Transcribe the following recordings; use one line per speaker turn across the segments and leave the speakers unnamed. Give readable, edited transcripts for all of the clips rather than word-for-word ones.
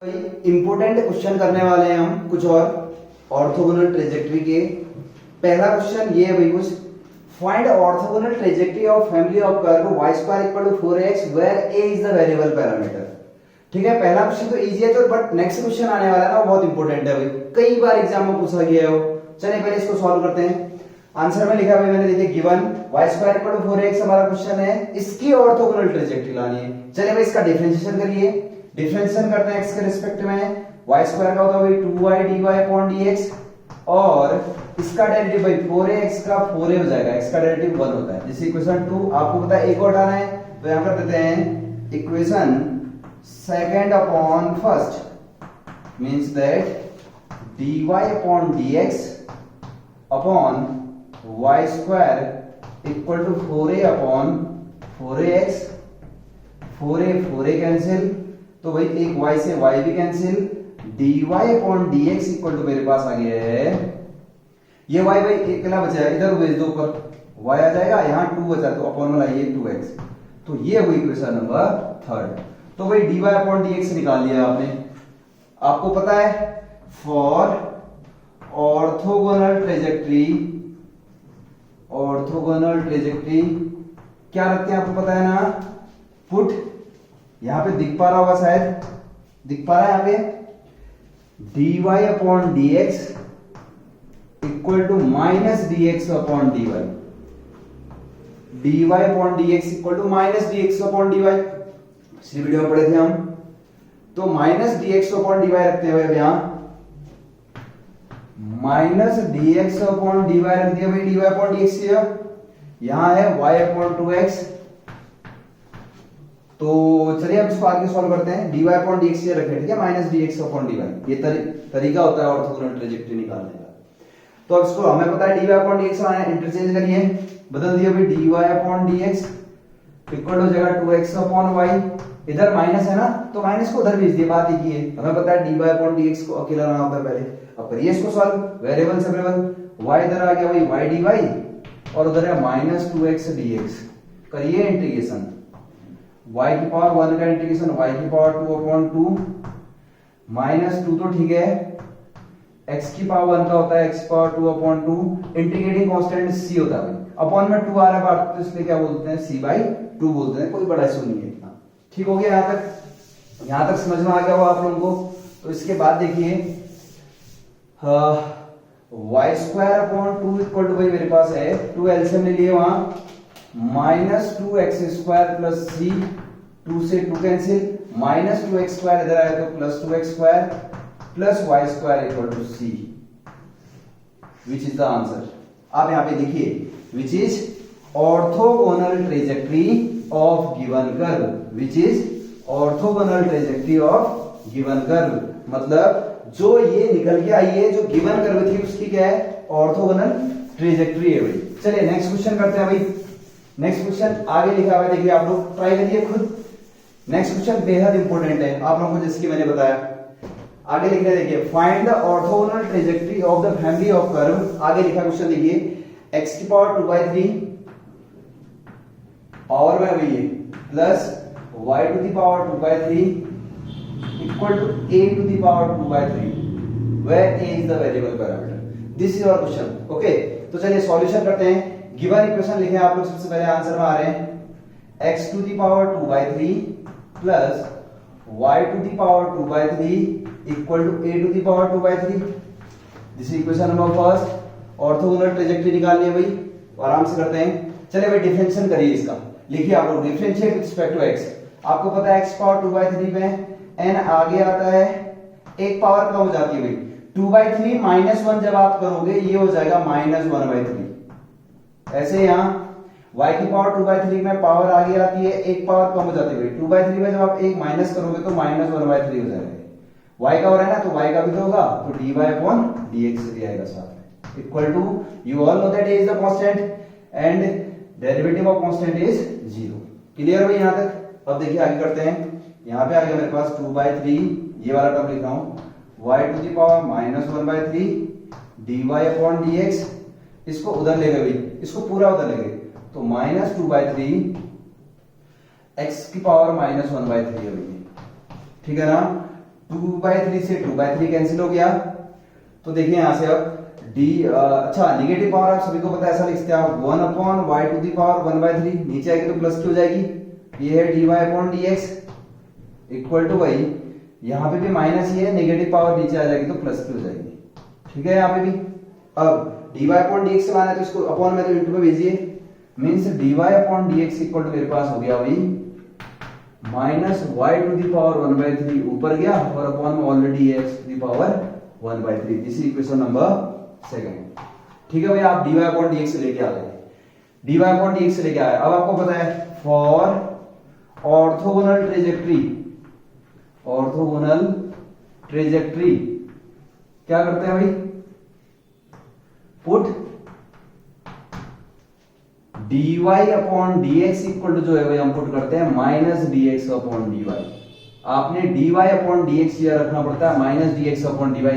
Important question करने वाले हैं हम कुछ और ऑर्थोगोनल ट्रेजेक्टरी के। पहला क्वेश्चन ये है भाई कुछ, find orthogonal trajectory of family of curve y square equal to 4x where a is the variable parameter. ठीक है, पहला क्वेश्चन तो इजी है, तो बट नेक्स्ट क्वेश्चन आने वाला है ना, वो बहुत इंपॉर्टेंट है भाई, कई बार एग्जाम में पूछा गया है वो। चलिए पहले इसको सॉल्व करते हैं। आंसर में लिखा भाई मैंने, देखिए given y square equal to 4x हमारा क्वेश्चन है, इसकी ऑर्थोगोनल ट्रेजेक्टरी लानी है। चलिए भाई इसका डिफरेंशिएशन करिए, डिफरेंशिएशन करते हैं x के रिस्पेक्ट में। y स्क्वायर का होता है भाई 2y dy अपॉन dx, और इसका डेरिवेटिव भाई 4x का 4a हो जाएगा, x का डेरिवेटिव 1 होता है। जैसे इक्वेशन 2 आपको पता है a को हटाना है, तो यहां कर देते हैं equation second upon first, means that dy upon dx upon y square equal to 4a upon 4ax, 4a cancel, तो भाई एक y से y भी cancel, dy upon dx equal to मेरे पास आ गया है ये y भाई अकेला बचा है, इधर भेज दो ऊपर, y आ जाएगा, यहाँ 2 बचा तो अपॉन वाला ये 2x, तो ये हुई इक्वेशन नंबर थर्ड। तो भाई dy अपॉन dx निकाल लिया आपने। आपको पता है for orthogonal trajectory, orthogonal trajectory क्या रखते हैं आपको पता है ना, पुट, यहां पे दिख पा रहा होगा शायद, दिख पा रहा है यहां पे dy upon dx equal to minus dx upon dy, dy upon dx equal to minus dx upon dy, पिछली वीडियो में पढ़े थे हम। तो माइनस dx अपॉन dy रखते हैं भाई, यहां माइनस dx अपॉन dy रख दिया भाई, dy अपॉन dx किया, यहां है y अपॉन 2x। तो चलिए अब इसको आगे सॉल्व करते हैं। dy अपॉन dx ये रखे, ठीक है, माइनस dx अपॉन dy, ये तरीका होता है ऑर्थोगोनल ट्रेजेक्टरी निकालने का। तो अब इसको हमें पता है dy अपॉन dx इंटरचेंज करिए, बदल दिया भाई dy अपॉन dx इक्वल हो जाएगा 2x अपॉन y, इधर माइनस है ना, तो माइनस को उधर भेज दिया, बात एक ही है। हमें पता है dy अपॉन dx को अकेला लाना होता है पहले। अब करिए इसको सॉल्व, वेरिएबल से वेरिएबल, y इधर आ गया भाई y dy, और उधर है माइनस 2x dx। करिए इंटीग्रेशन, y की पावर 1 का इंटीग्रेशन y की पावर 2 अपॉन 2, माइनस 2 तो ठीक है, x की पावर 1 का होता है x की power 2 upon 2, integrating constant c होता है, अपॉन में 2 आ रहा है तो इसलिए क्या बोलते हैं c बाई 2 बोलते हैं, कोई बड़ा इशू नहीं है इतना। ठीक हो गया, यहां तक समझ में आ गया हो आप लोगों को। तो इसके बाद देखिए y square upon 2 equal to भाई मेरे पास है 2 एलसीएम ले लिए वहां, minus 2x square plus c, 2 से 2 कैंसिल, माइनस 2x स्क्वायर इधर आया तो plus 2x square plus y square equal to c, which is the answer. आप यहां पे देखिए, which is orthogonal trajectory of given curve, which is orthogonal trajectory of given curve, मतलब जो ये निकल के आई है, जो गिवन कर्व थी उसकी क्या है, ऑर्थोगोनल ट्रेजेक्टरी है भाई। चलिए नेक्स्ट क्वेश्चन करते हैं भाई। नेक्स्ट क्वेश्चन आगे लिखा हुआ है, देखिए आप लोग ट्राई करिए खुद। नेक्स्ट क्वेश्चन बेहद इंपॉर्टेंट है आप लोगों को, जैसे कि मैंने बताया। आगे लिख रहे देखिए, find the orthogonal trajectory of the family of curve. आगे लिखा क्वेश्चन देखिए, x की पावर 2/3 पावर में वही है plus y to the power 2/3 equal to a to the power 2/3 where a is the variable parameter. This is our question. Okay, तो चलिए solution करते हैं। गिवन इक्वेशन लिखे आप लोग, सबसे पहले आंसर में आ रहे हैं x to the power 2/3 plus y to the power 2/3 equal to a to the power 2/3। This is equation number first. Orthogonal trajectory निकालनी है भाई, तो आराम से करते हैं। चलिए भाई डिफरेंशिएशन करिए इसका, लिखिए आप लोग differentiate with respect to x। आपको पता है x पावर 2/3 में n आगे आता है, एक पावर कम हो जाती है भाई, 2/3 माइनस 1 जब आप करोगे ये हो जाएगा माइनस 1/3। ऐसे यहाँ y की पावर 2/3 में पावर आगे आती है, एक पावर कम हो जाती है भाई, 2/3 में जब आप एक माइनस करोगे तो माइनस 1/3 हो जाएगा। y का हो रहा है ना, तो y का भी तो होगा, तो dy अपॉन dx दिया जाएगा साथ में, equal to, you all know that a is the constant and derivative of constant is 0। Clear भाई यहां तक। अब देखिए आगे करते हैं। यहां पे आ गया मेरे पास 2/3, ये वाला टर्म लिख रहा हूं, y to the power minus 1/3 dy upon dx, इसको उधर ले गए भाई, इसको पूरा उधर ले गए, तो माइनस 2/3 x की पावर माइनस 1/3 है भाई, ठीक है ना। 2/3 से 2/3 कैंसिल हो गया। तो देखिए यहां से अब डी अच्छा नेगेटिव पावर आप सभी को पता है, ऐसा लिखते हैं आप 1/y⁴ नीचे आएगी तो प्लस की हो जाएगी। ये है dy/dx इक्वल टू भाई यहां पे भी माइनस ही है, नेगेटिव पावर नीचे आ जाएगी तो प्लस की हो जाएगी। ठीक है, यहाँ पे भी अब dy/dx से लाना है तो इसको अपॉन में तो इंटू में भेजिए, मींस dy/dx इक्वल टू मेरे पास हो गया भाई -y⁴ ऊपर गया और अपॉन में already x⁴ this is equation number second. ठीक है भाई, आप dy/dx से लेके आ गए, dy/dx से लेके आए। अब आपको पता है फॉर ऑर्थोगोनल ट्रेजेक्ट्री क्या करते हैं भाई, पुट dy/dx इक्वल टू जो है भाई हम पुट करते हैं -dx/dy। आपने dy/dx यह रखना पड़ता है -dx/dy इस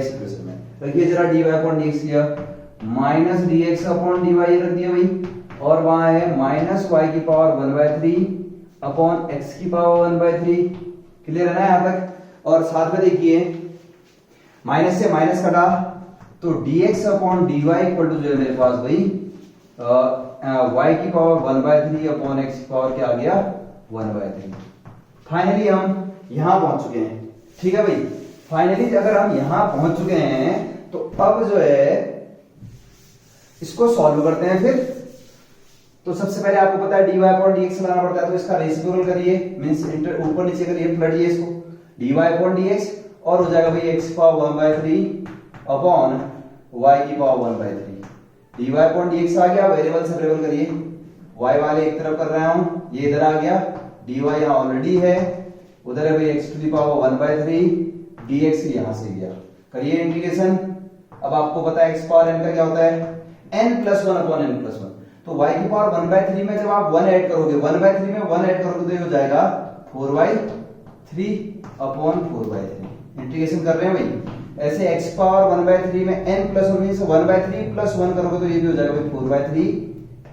इक्वेशन में। रखिए जरा dy/dx यह -dx/dy रख दिया भाई, और वहां है -y⁴ अपॉन x⁴ क्लियर है ना यहां तक। और साथ में देखिए माइनस से माइनस कटा तो dx/dy इक्वल टू जो है मेरे पास भाई y⁴ अपॉन x क्या आ गया 1/3। फाइनली हम यहां पहुंच चुके हैं। ठीक है भाई, फाइनली अगर हम यहां पहुंच चुके हैं तो अब जो है इसको सॉल्व करते हैं फिर। तो सबसे पहले आपको पता है dy/dx लाना पड़ता है, तो इसका रेसिप्रोकल करिए, मींस ऊपर नीचे करिए, पलटिए इसको dy/dx और हो जाएगा भाई x⁴ अपॉन y⁴ dy/dx आ गया, वेरिएबल से वेरिएबल करिए, y वाले एक तरफ कर रहा हूं, ये इधर आ गया, dy यहां ऑलरेडी है, उधर है भाई x⁴ dx यहां से गया, करिए इंटीग्रेशन। अब आपको पता है x पावर n का क्या होता है n+1 अपॉन n+1। तो y⁴ में जब आप 1 ऐड करोगे, 1/3 में 1 ऐड करोगे तो ये हो जाएगा 4/3 अपॉन 4/3। इंटीग्रेशन कर रहे हैं भाई, ऐसे x⁴ में n+1 मींस 1/3 + 1 करोगे तो ये भी हो जाएगा भाई 4/3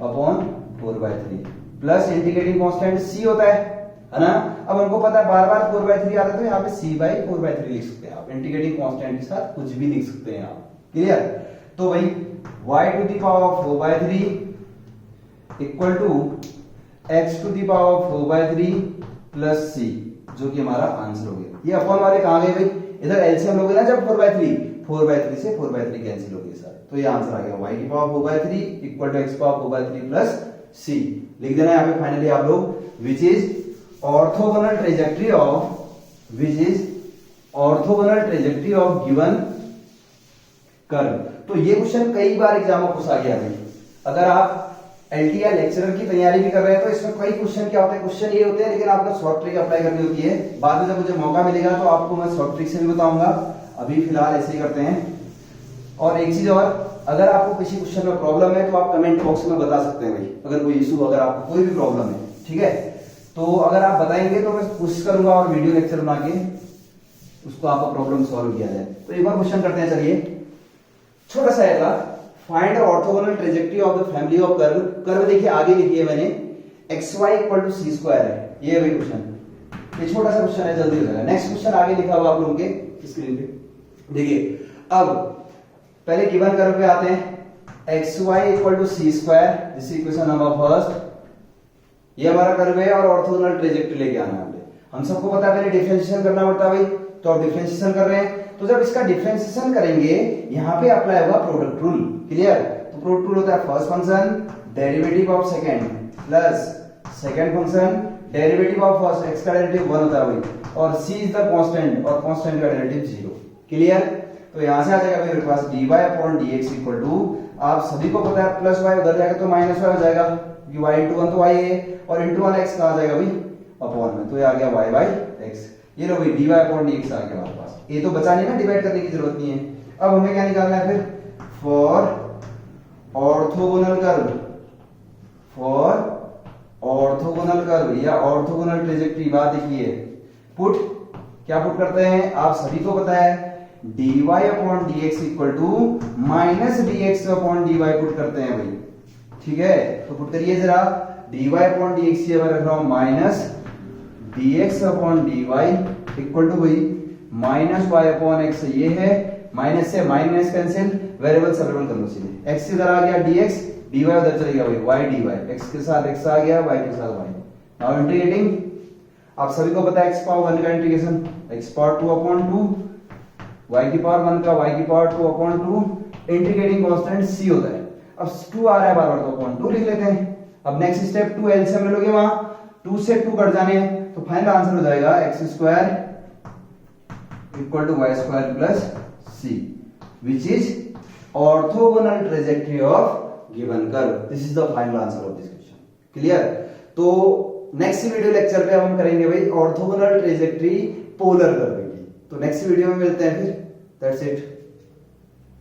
upon 4/3 plus integrating constant c होता है ना। अब हमको पता है बार बार 4/3 आता है तो यहाँ पे c/4/3 लिख सकते हैं आप, इंटीग्रेटिंग कांस्टेंट के साथ कुछ भी लिख सकते हैं आप। क्लियर? तो भाई y⁴ equal to x⁴ plus c, जो कि हमारा आंसर हो गया। ये अपॉन वाले कहां गए भाई, इधर एलसीएम लोगे ना जब 4/3 से 4/3 कैंसिल हो गए सारे, तो ये आंसर आ गया y⁴ equal to x⁴ plus c। लिख देना यहाँ पे फाइनली आप लोग विच is orthogonal trajectory of given curve. तो ये क्वेश्चन कई बार एग्जाम में पूछा गया है। अगर आप एलटीआर लेक्चरर की तैयारी भी कर रहे हैं तो इसमें कई क्वेश्चन क्या होते हैं, क्वेश्चन ये होते हैं, लेकिन आपको शॉर्ट ट्रिक अप्लाई करनी होती है। बाद में जब मुझे मौका मिलेगा तो आपको मैं शॉर्ट ट्रिक से भी बताऊंगा, अभी फिलहाल ऐसे ही करते हैं। और एक चीज और, अगर आपको किसी क्वेश्चन में प्रॉब्लम है तो आप कमेंट बॉक्स में बता सकते हैं भाई, अगर कोई इशू, अगर आपको कोई भी प्रॉब्लम है, ठीक है, तो अगर आप बताएंगे तो मैं कोशिश करूंगा और वीडियो लेक्चर बना के उसको आपका प्रॉब्लम सॉल्व किया जाए। तो एक बार क्वेश्चन करते हैं, चलिए छोटा सा है, find orthogonal trajectory of the family of curve. Curve देखिए आगे लिखी है मैंने, xy = c² है, ये वही क्वेश्चन, ये छोटा सा क्वेश्चन है, जल्दी हो जाएगा। नेक्स्ट क्वेश्चन आगे लिखा हुआ आप लोगों के स्क्रीन पे देखिए। अब पहले गिवन कर्व पे आते हैं, xy = c², this is equation number first. ये हमारा कर्व है और ऑर्थोगोनल ट्रेजेक्ट्री लेके आना है। हम सबको पता है पहले डिफरेंशिएशन करना पड़ता है भाई, तो अब डिफरेंशिएशन कर रहे हैं। तो जब इसका डिफरेंशिएशन करेंगे यहां पे अप्लाई होगा प्रोडक्ट रूल। क्लियर? तो प्रोडक्ट रूल होता है first function derivative of second plus second function derivative of first, x का डेरिवेटिव 1 होता है भाई, और c इज द कांस्टेंट और कांस्टेंट का डेरिवेटिव 0। क्लियर? तो यहां से आ जाएगा मेरे पास dy/dx इक्वल टू, आप सभी को पता है प्लस y उधर जाएगा तो माइनस y हो जाएगा, क्योंकि y × 1 तो y है, और × 1 x कहां जाएगा भाई अपॉन में, तो ये आ गया y/x। ये लो भाई dy/dx आ गया हमारे पास। ये तो बचा नहीं ना, डिवाइड करने की जरूरत नहीं है। अब हमें क्या निकालना है फिर, फॉर ऑर्थोगोनल कर्व या ऑर्थोगोनल ट्रेजेक्ट्री। बात देखिए, पुट क्या पुट करते हैं, आप सभी को पता है dy/dx equal to -dx/dy put करते हैं भाई, ठीक है। तो पुट करिए जरा, dy/dx ये मैं रख रहा हूं -dx/dy इक्वल टू भाई माइनस वाई अपॉन एक्स ये है, माइनस से माइनस कैंसिल, वेरिएबल सेपरेबल कर लो सीधे, एक्स इधर आ गया dx, dy उधर चले गया भाई y dy, x के साथ x आ गया, y के साथ y। नाउ इंटीग्रेटिंग, आप सभी को पता है x पावर 1 का integration x power 2 upon 2, y की पावर 1 का y की power 2 upon 2, integrating constant c होता है। अब 2 आ रहा है बार-बार तो अपॉन 2 लिख लेते हैं। अब नेक्स्ट स्टेप 2 एलसीएम ले लोगे, वहां 2 से 2 कट जाने हैं, तो फाइनल आंसर हो जाएगा x square equal to y square plus c, which is orthogonal trajectory of given curve. This is the final answer of this question. Clear? तो नेक्स्ट वीडियो लेक्चर पे हम करेंगे भाई ऑर्थोगोनल ट्रेजेक्टरी पोलर कर्व की। तो next video में मिलते हैं फिर। That's it.